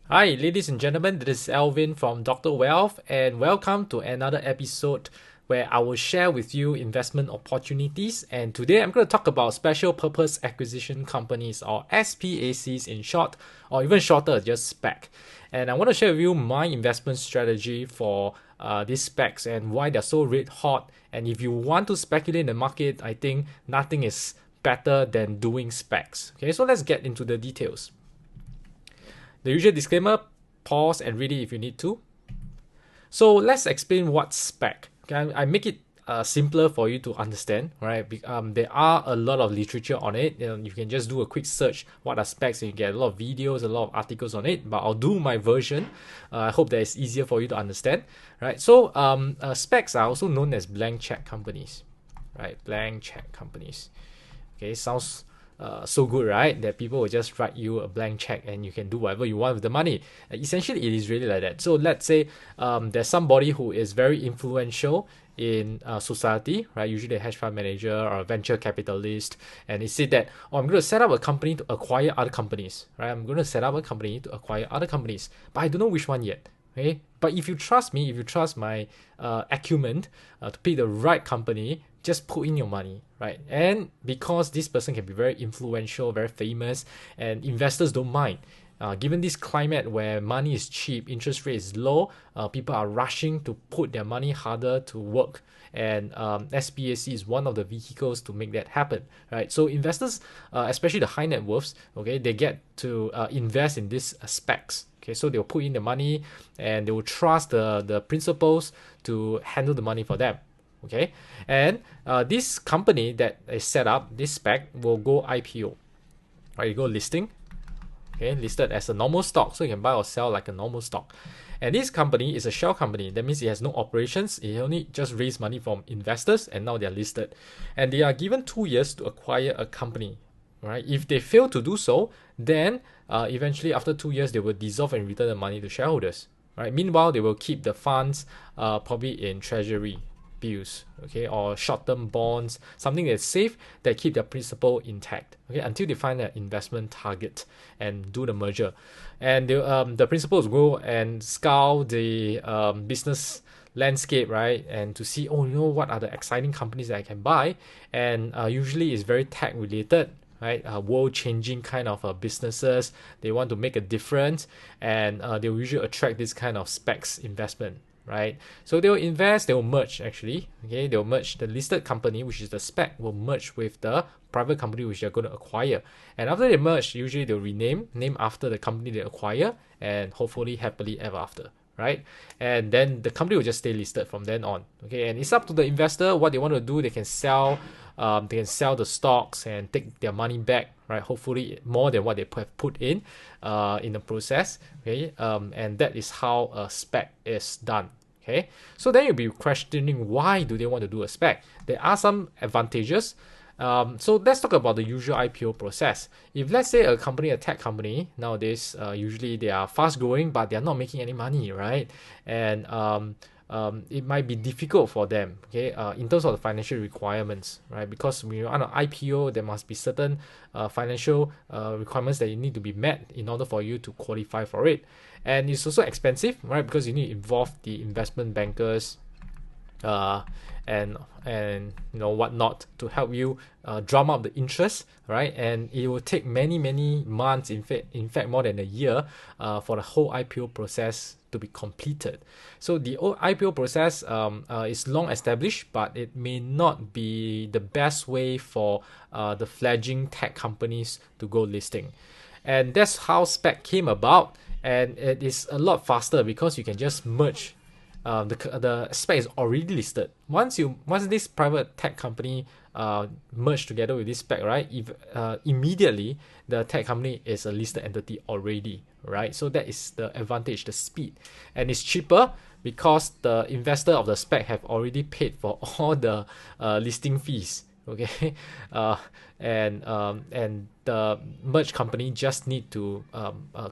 Hi, ladies and gentlemen, this is Alvin from Dr. Wealth, and welcome to another episode where I will share with you investment opportunities. And today I'm going to talk about special purpose acquisition companies, or SPACs in short, or even shorter, just SPAC. And I want to share with you my investment strategy for these SPACs and why they're so red hot. And if you want to speculate in the market, I think nothing is better than doing SPACs. Okay, so let's get into the details. The usual disclaimer, pause and read it if you need to. So let's explain what's SPAC. Okay, I make it simpler for you to understand, right? There are a lot of literature on it. You can just do a quick search, what are SPACs, and you get a lot of videos, a lot of articles on it, but I'll do my version. I hope that it's easier for you to understand, right? So SPACs are also known as blank check companies, right? Blank check companies. Okay, sounds so good, right? That people will just write you a blank check and you can do whatever you want with the money. Essentially, it is really like that. So let's say there's somebody who is very influential in society, right? Usually a hedge fund manager or a venture capitalist, and they say that, oh, I'm going to set up a company to acquire other companies, right? I'm going to set up a company to acquire other companies, but I don't know which one yet. Okay, but if you trust me, if you trust my acumen to pick the right company, just put in your money, right? And because this person can be very influential, very famous, and investors don't mind. Given this climate where money is cheap, interest rate is low, people are rushing to put their money harder to work. And SPAC is one of the vehicles to make that happen, right? So investors, especially the high net worths, okay, they get to invest in these SPACs. Okay, so they'll put in the money and they will trust the principals to handle the money for them. Okay, and this company that is set up, this SPAC, will go IPO, right? You go listing, okay, listed as a normal stock, so you can buy or sell like a normal stock. And this company is a shell company. That means it has no operations. It only just raised money from investors, and now they are listed. And they are given 2 years to acquire a company, right? If they fail to do so, then eventually after 2 years they will dissolve and return the money to shareholders, right? Meanwhile, they will keep the funds probably in treasury bills, okay, or short-term bonds, something that's safe, that keep their principal intact, okay, until they find an investment target and do the merger. And the principals go and scour the business landscape, right, and to see, oh, what are the exciting companies that I can buy. And usually it's very tech related, right? World changing kind of businesses. They want to make a difference, and they will usually attract this kind of SPACs investment, right? So they will invest, they will merge actually. Okay, they'll merge the listed company, which is the SPAC, will merge with the private company which they're going to acquire. And after they merge, usually they'll name after the company they acquire, and hopefully happily ever after, right? And then the company will just stay listed from then on. Okay, and it's up to the investor what they want to do. They can sell the stocks and take their money back, right? Hopefully more than what they have put in the process. Okay, and that is how a SPAC is done. Okay, so then you'll be questioning, why do they want to do a SPAC? There are some advantages. So let's talk about the usual IPO process. If let's say a company, a tech company, nowadays usually they are fast growing, but they are not making any money, right? And it might be difficult for them, okay, in terms of the financial requirements, right? Because when you're on an IPO, there must be certain financial requirements that you need to be met in order for you to qualify for it. And it's also expensive, right? Because you need to involve the investment bankers, uh, and whatnot to help you drum up the interest, right? And it will take many months, in fact more than a year, for the whole IPO process to be completed. So the IPO process is long established, but it may not be the best way for the fledgling tech companies to go listing. And that's how SPAC came about, and it is a lot faster because you can just merge. The SPAC is already listed. Once this private tech company merge together with this SPAC, right? If immediately the tech company is a listed entity already, right? So that is the advantage, the speed, and it's cheaper because the investor of the SPAC have already paid for all the listing fees. Okay, and the merged company just need to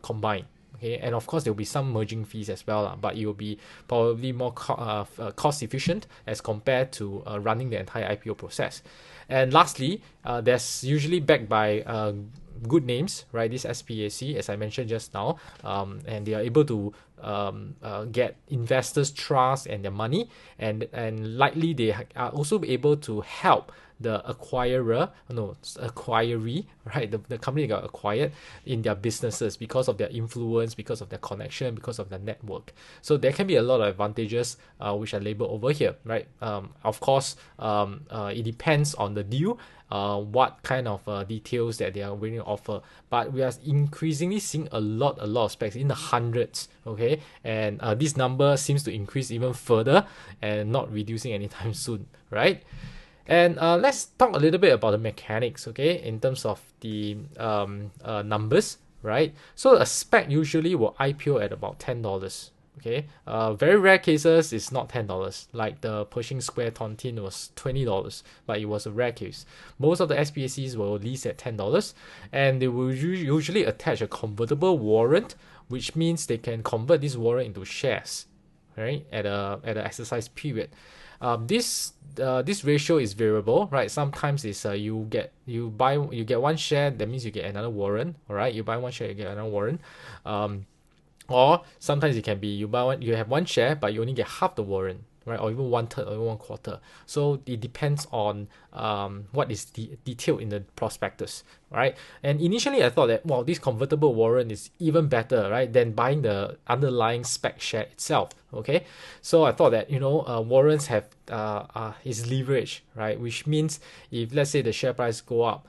combine. Okay, and of course there will be some merging fees as well, but it will be probably more cost efficient as compared to running the entire IPO process. And lastly, there's usually backed by good names, right? This SPAC, as I mentioned just now, and they are able to get investors' trust and their money, and likely they are also able to help the acquiree, right? The company got acquired in their businesses because of their influence, because of their connection, because of their network. So there can be a lot of advantages which are labeled over here, right? Of course, it depends on the deal, what kind of details that they are willing to offer. But we are increasingly seeing a lot of specs in the hundreds, okay? And this number seems to increase even further and not reducing anytime soon, right? And let's talk a little bit about the mechanics, okay, in terms of the numbers, right? So a spec usually will IPO at about $10, okay? Very rare cases it's not $10, like the Pershing Square Tontine was $20, but it was a rare case. Most of the SPACs will lease at $10, and they will usually attach a convertible warrant, which means they can convert this warrant into shares, right, at an exercise period. This ratio is variable, right? Sometimes it's you get one share, that means you get another warrant, all right? You buy one share, you get another warrant. Or sometimes it can be you have one share, but you only get half the warrant, right? Or even 1/3 or even 1/4. So it depends on what is detailed in the prospectus, right? And initially I thought that, wow, this convertible warrant is even better, right, than buying the underlying spec share itself, okay? So I thought that, warrants have is leverage, right? Which means if let's say the share price go up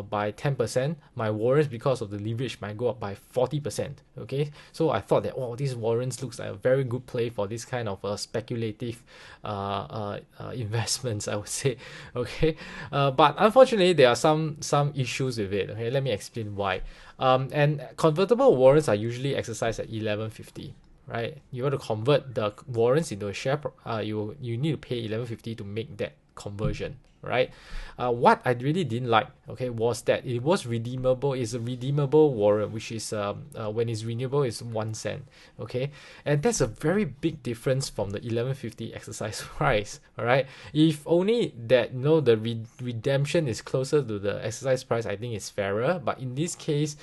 by 10%, my warrants, because of the leverage, might go up by 40%. Okay, so I thought that, oh, these warrants looks like a very good play for this kind of speculative investments, I would say. Okay, but unfortunately there are some issues with it. Okay, let me explain why. And convertible warrants are usually exercised at 11.50. Right, you want to convert the warrants into a share. You need to pay 11.50 to make that conversion, right? What I really didn't like, okay, was that it was redeemable. It's a redeemable warrant, which is when it's renewable is 1 cent, okay, and that's a very big difference from the 11.50 exercise price. All right, if only that the redemption is closer to the exercise price, I think it's fairer. But in this case,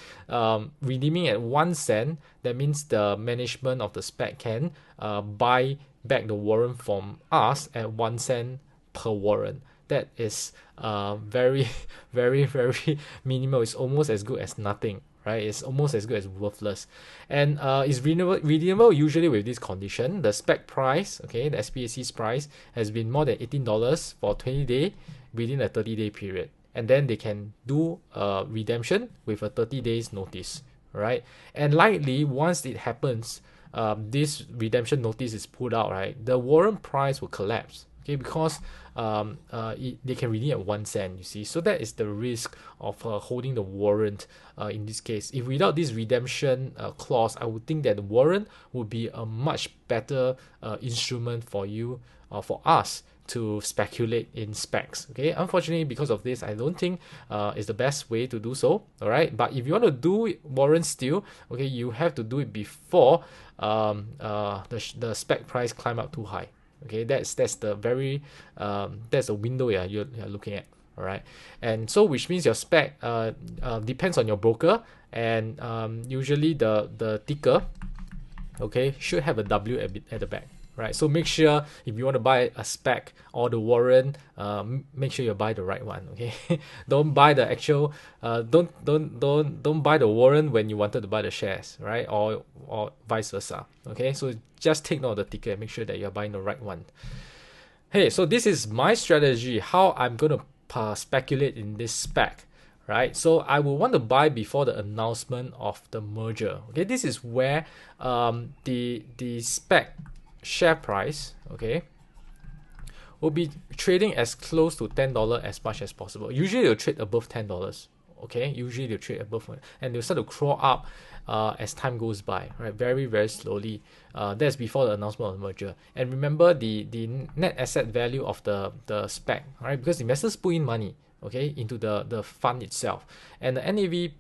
redeeming at 1 cent, that means the management of the spec can buy back the warrant from us at 1 cent per warrant. That is very, very, very minimal. It's almost as good as nothing, right? It's almost as good as worthless. And it's redeemable usually with this condition. The spec price, okay, the SPAC's price has been more than $18 for 20 days within a 30-day period. And then they can do redemption with a 30 days notice, right? And likely once it happens, this redemption notice is put out, right, the warrant price will collapse, okay, because they can redeem at 1 cent, you see. So that is the risk of holding the warrant in this case. If without this redemption clause, I would think that the warrant would be a much better instrument for you, for us to speculate in specs. Okay, unfortunately, because of this, I don't think is the best way to do so. All right, but if you want to do warrants still, okay, you have to do it before the spec price climb up too high. Okay, that's the very that's the window you're looking at. All right, and so which means your spec depends on your broker, and usually the ticker, okay, should have a W at the back. Right, so make sure if you want to buy a spec or the warrant, make sure you buy the right one. Okay, don't buy the actual, don't buy the warrant when you wanted to buy the shares, right? Or vice versa. Okay, so just take note of the ticker and make sure that you're buying the right one. Hey, so this is my strategy, how I'm gonna speculate in this spec. Right, so I will want to buy before the announcement of the merger. Okay, this is where the spec share price, okay, will be trading as close to $10 as much as possible. Usually they'll trade above $10. Okay, usually they'll trade above, and they'll start to crawl up as time goes by, right? Very, very slowly. That's before the announcement of the merger. And remember the net asset value of the spec, right? Because investors put in money, okay, into the fund itself, and the NAV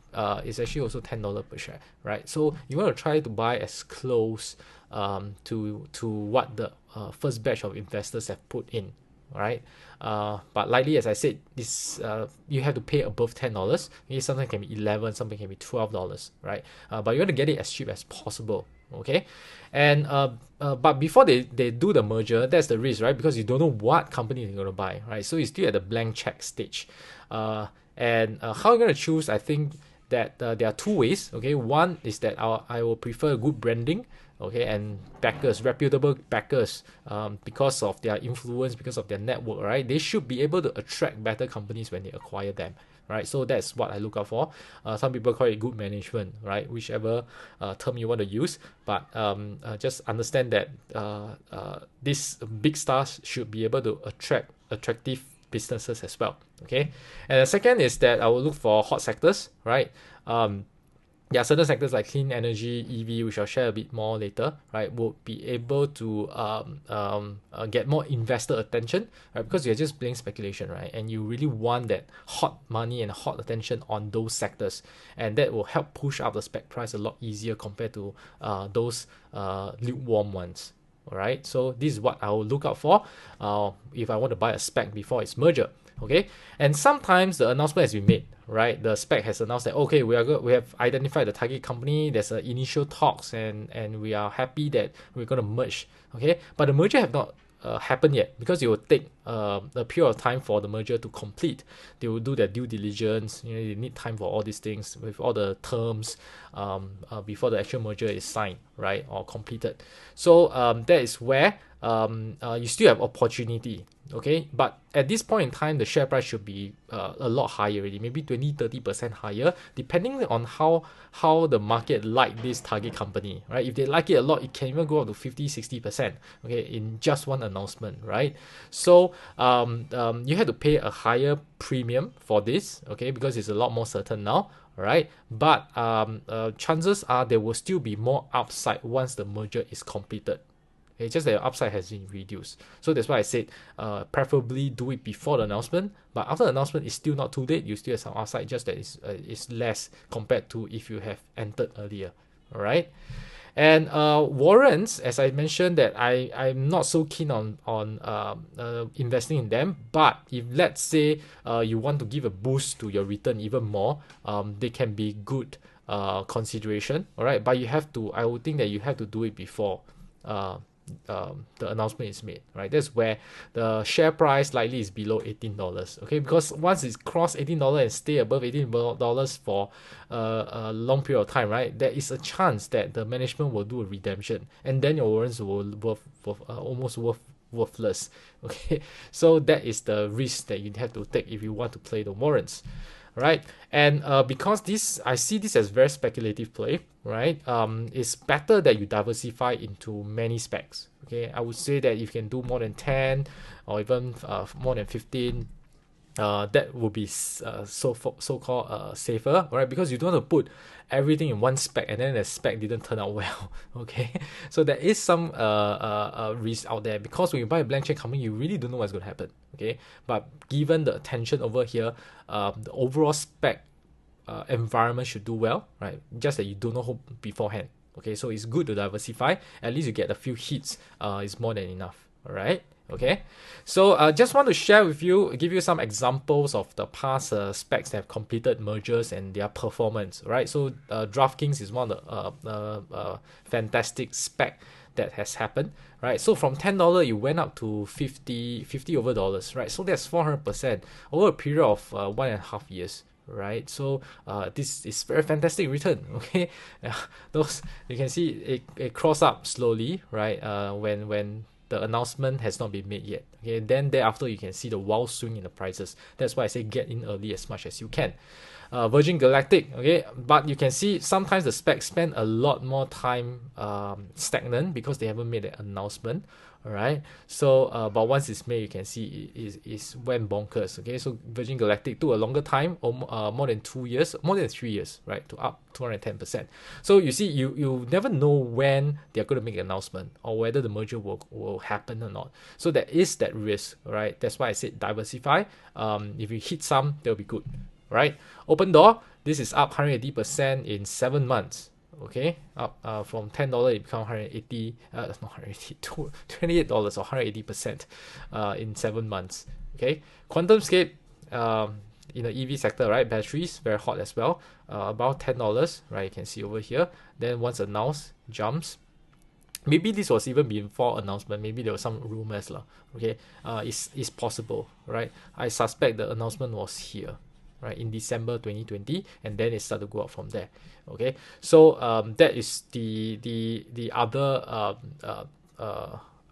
is actually also $10 per share, right? So you want to try to buy as close to what the first batch of investors have put in, right? But likely, as I said, this you have to pay above $10. Okay, something can be 11, something can be $12, right? But you want to get it as cheap as possible. Okay, and but before they do the merger, that's the risk, right? Because you don't know what company you're going to buy, right? So you're still at the blank check stage. And how you're going to choose, I think that there are two ways. Okay, one is that I will prefer good branding, okay, and backers, reputable backers, because of their influence, because of their network, right? They should be able to attract better companies when they acquire them, right? So that's what I look out for. Some people call it good management, right? Whichever term you want to use, but just understand that these big stars should be able to attract attractive businesses as well. Okay, and the second is that I will look for hot sectors, right? There are certain sectors like clean energy, EV, which I'll share a bit more later, right? Will be able to get more investor attention, right? Because you're just playing speculation, right? And you really want that hot money and hot attention on those sectors, and that will help push up the spec price a lot easier compared to those lukewarm ones. All right, so this is what I will look out for if I want to buy a spec before its merger. Okay, and sometimes the announcement has been made, right? The spec has announced that okay, we have identified the target company. There's an initial talks, and we are happy that we're going to merge. Okay, but the merger have not happened yet, because it will take a period of time for the merger to complete. They will do their due diligence. You know, they need time for all these things with all the terms before the actual merger is signed, right, or completed. So that is where you still have opportunity. Okay, but at this point in time, the share price should be a lot higher already, maybe 20-30% higher, depending on how the market like this target company, right? If they like it a lot, it can even go up to 50-60%, okay, in just one announcement, right? So you have to pay a higher premium for this, okay, because it's a lot more certain now, right? But chances are there will still be more upside once the merger is completed. It's just that your upside has been reduced. So that's why I said preferably do it before the announcement. But after the announcement, it's still not too late. You still have some upside, just that it's less compared to if you have entered earlier. All right. And warrants, as I mentioned, that I'm not so keen on investing in them. But if let's say you want to give a boost to your return even more, they can be good consideration. All right. But I would think that you have to do it before the announcement is made, right? That's where the share price likely is below $18. Okay, because once it's crossed $18 and stay above $18 for a long period of time, right, there is a chance that the management will do a redemption, and then your warrants will almost worthless. Okay, so that is the risk that you have to take if you want to play the warrants. Right, and because I see this as very speculative play, right? It's better that you diversify into many specs. Okay, I would say that if you can do more than 10 or even more than 15, that would be so-called safer, right? Because you don't want to put everything in one spec and then the spec didn't turn out well. Okay, so there is some risk out there, because when you buy a blank check company, you really don't know what's going to happen. Okay, but given the attention over here, the overall spec environment should do well, right? Just that you don't know beforehand. Okay, so it's good to diversify. At least you get a few hits. Is more than enough. All right. Okay, so just want to share with you, give you some examples of the past specs that have completed mergers and their performance, right? So Draftkings is one of the fantastic spec that has happened, right? So from $10 it went up to 50 over dollars, right? So that's 400% over a period of 1.5 years. Right, so this is very fantastic return. Okay, those you can see it cross up slowly, right? When the announcement has not been made yet. Okay, then thereafter you can see the wild swing in the prices. That's why I say get in early as much as you can. Virgin Galactic, okay, but you can see sometimes the specs spend a lot more time stagnant because they haven't made an announcement. All right, so but once it's made, you can see it went bonkers. Okay, so Virgin Galactic took a longer time, more than 2 years, more than 3 years, right, to up 210%. So you see, you never know when they're going to make an announcement or whether the merger will happen or not. So there is that risk, right? That's why I said diversify. If you hit some, they'll be good, right? Opendoor, this is up 180% in 7 months. Okay, up from $10 it become 180, not 180, $28 or 180% in 7 months. Okay, Quantumscape, in the EV sector, right? Batteries very hot as well. About $10, right? You can see over here. Then once announced, jumps. Maybe this was even before announcement. Maybe there were some rumors lah. Okay, it's possible, right? I suspect the announcement was here, right, in December 2020, and then it started to go up from there. Okay, so that is the other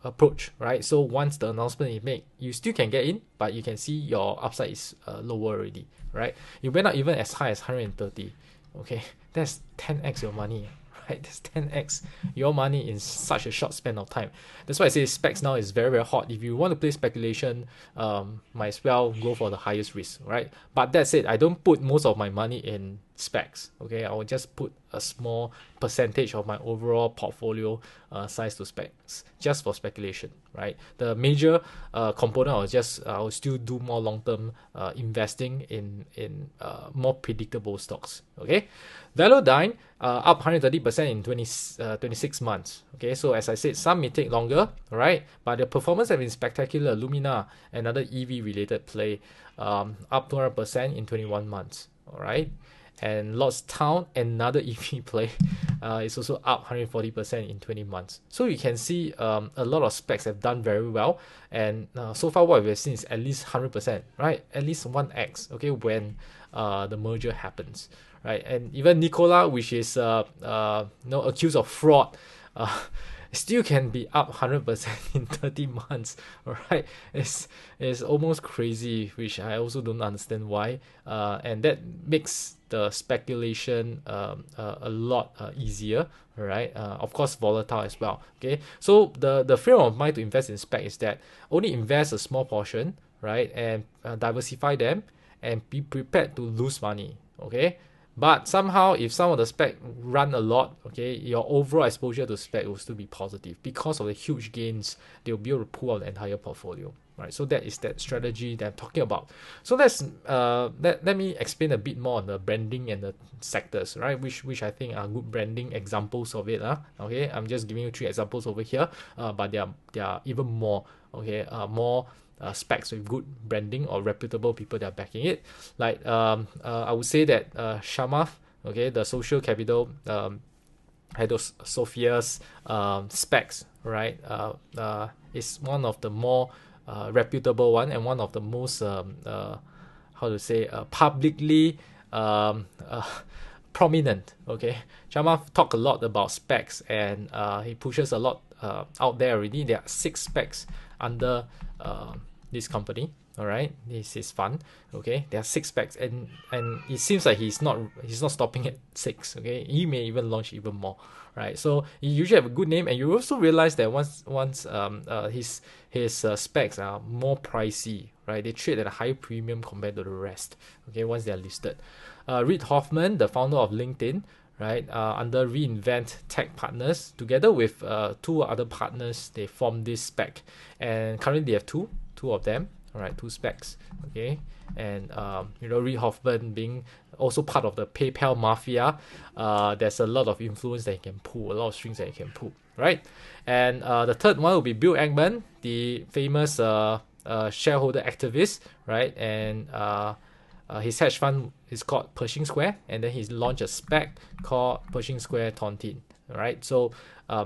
approach, right? So once the announcement is made, you still can get in, but you can see your upside is lower already, right? You went up even as high as 130. Okay, that's 10x your money. Right, that's 10x your money in such a short span of time. That's why I say specs now is very, very hot. If you want to play speculation, might as well go for the highest risk, right? But that said, I don't put most of my money in specs. Okay, I will just put a small percentage of my overall portfolio size to specs just for speculation, right? The major component I will still do more long-term investing in more predictable stocks. Okay, Velodyne up 130% in 26 months. Okay, so as I said, some may take longer, right? But the performance has been spectacular. Luminar, another EV related play, up 200% in 21 months. All right. And Lordstown, another EV play, is also up 140% in 20 months. So you can see a lot of specs have done very well. And so far what we've seen is at least 100%, right? At least 1x, okay, when the merger happens, right? And even Nikola, which is accused of fraud, still can be up 100% in 30 months. All right, it's almost crazy, which I also don't understand why. And that makes the speculation a lot easier, right? Of course, volatile as well. Okay, so the frame of mind to invest in spec is that only invest a small portion, right, and diversify them, and be prepared to lose money. Okay. But somehow, if some of the spec run a lot, okay, your overall exposure to spec will still be positive because of the huge gains they'll be able to pull out the entire portfolio, right? So that is that strategy that I'm talking about. So let me explain a bit more on the branding and the sectors, right? Which I think are good branding examples of it. Okay, I'm just giving you 3 examples over here, but there are even more. Okay, more. Specs with good branding or reputable people that are backing it. Like I would say that Shamaf, okay, the social capital, Sophia's specs, right, is one of the more reputable one and one of the most publicly prominent. Okay, Shamaf talk a lot about specs, and he pushes a lot out there already. There are 6 specs under this company. All right, this is fun. Okay, there are 6 specs, and it seems like he's not stopping at 6. Okay, he may even launch even more, right? So he usually have a good name, and you also realize that once his specs are more pricey, right? They trade at a higher premium compared to the rest. Okay, once they are listed. Reid Hoffman, the founder of LinkedIn, right, under Reinvent Tech Partners, together with 2 other partners, they formed this spec, and currently they have two of them. All right, 2 specs. Okay, and Reid Hoffman being also part of the PayPal mafia, there's a lot of influence that he can pull, a lot of strings that he can pull, right? And the third one will be Bill Ackman, the famous shareholder activist, right? And his hedge fund is called Pershing Square, and then he's launched a spec called Pershing Square Tontine. All right, so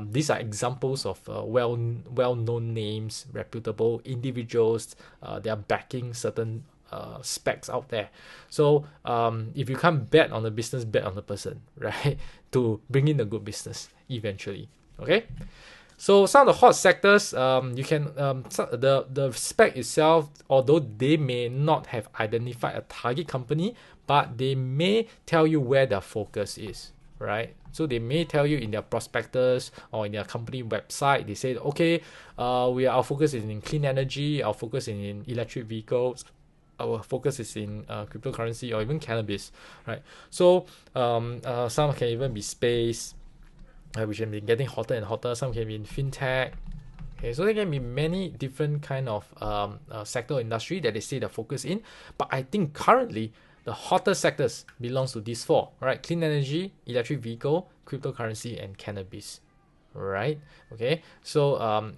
these are examples of well-known names, reputable individuals. They are backing certain specs out there. So if you can't bet on the business, bet on the person, right? To bring in the good business eventually. Okay. So some of the hot sectors, you can the spec itself, although they may not have identified a target company, but they may tell you where their focus is, right? So they may tell you in their prospectus or in their company website, they say, okay, our focus is in clean energy, our focus is in electric vehicles, our focus is in cryptocurrency or even cannabis, right? So some can even be space, which have been getting hotter and hotter. Some can be in fintech. Okay, so there can be many different kind of sector industry that they say they're focused in. But I think currently the hottest sectors belongs to these four, right? Clean energy, electric vehicle, cryptocurrency, and cannabis, right? Okay, so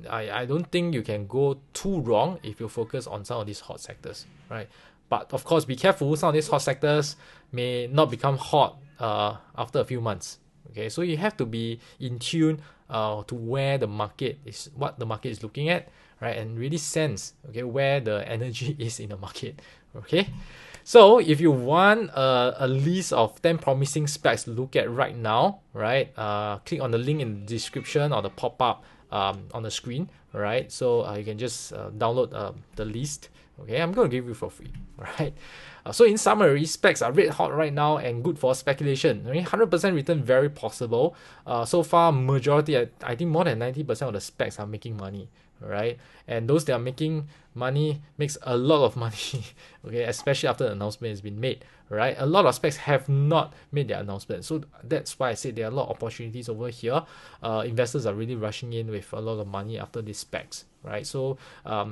I don't think you can go too wrong if you focus on some of these hot sectors, right? But of course, be careful. Some of these hot sectors may not become hot after a few months. Okay, so you have to be in tune to where the market is, what the market is looking at, right? And really sense, okay, where the energy is in the market. Okay, so if you want a list of 10 promising specs to look at right now, right? Click on the link in the description or the pop-up on the screen, right? So you can just download the list. Okay, I'm going to give you for free, right? So in summary, specs are red hot right now and good for speculation. I mean, 100% return very possible. So far, majority, I think more than 90% of the specs are making money, right? And those that are making money makes a lot of money, okay, especially after the announcement has been made, right? A lot of specs have not made their announcement. So that's why I said there are a lot of opportunities over here. Investors are really rushing in with a lot of money after these specs, right? So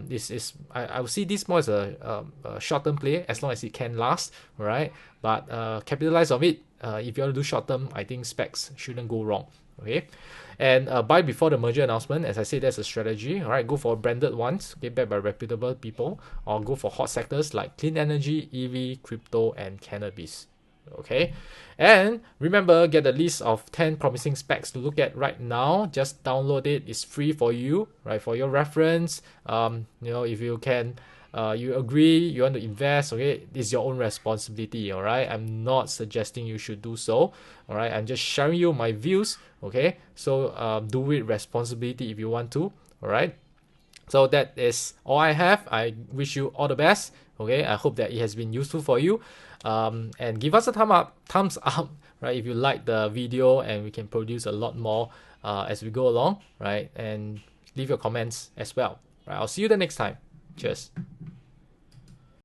this is, I would see this more as a short-term play as long as it can last, right? But capitalize on it. If you want to do short-term, I think specs shouldn't go wrong, okay? And buy before the merger announcement. As I said, that's a strategy. All right, go for branded ones, get backed by reputable people, or go for hot sectors like clean energy, EV, crypto, and cannabis. Okay, and remember, get the list of 10 promising specs to look at right now. Just download it. It's free for you, right? For your reference. If you can. You agree, you want to invest, okay, it's your own responsibility, all right? I'm not suggesting you should do so, all right? I'm just sharing you my views, okay? So do it responsibility if you want to, all right? So that is all I have. I wish you all the best, okay? I hope that it has been useful for you. And give us a thumbs up, right, if you like the video, and we can produce a lot more as we go along, right? And leave your comments as well, right? I'll see you the next time. Cheers.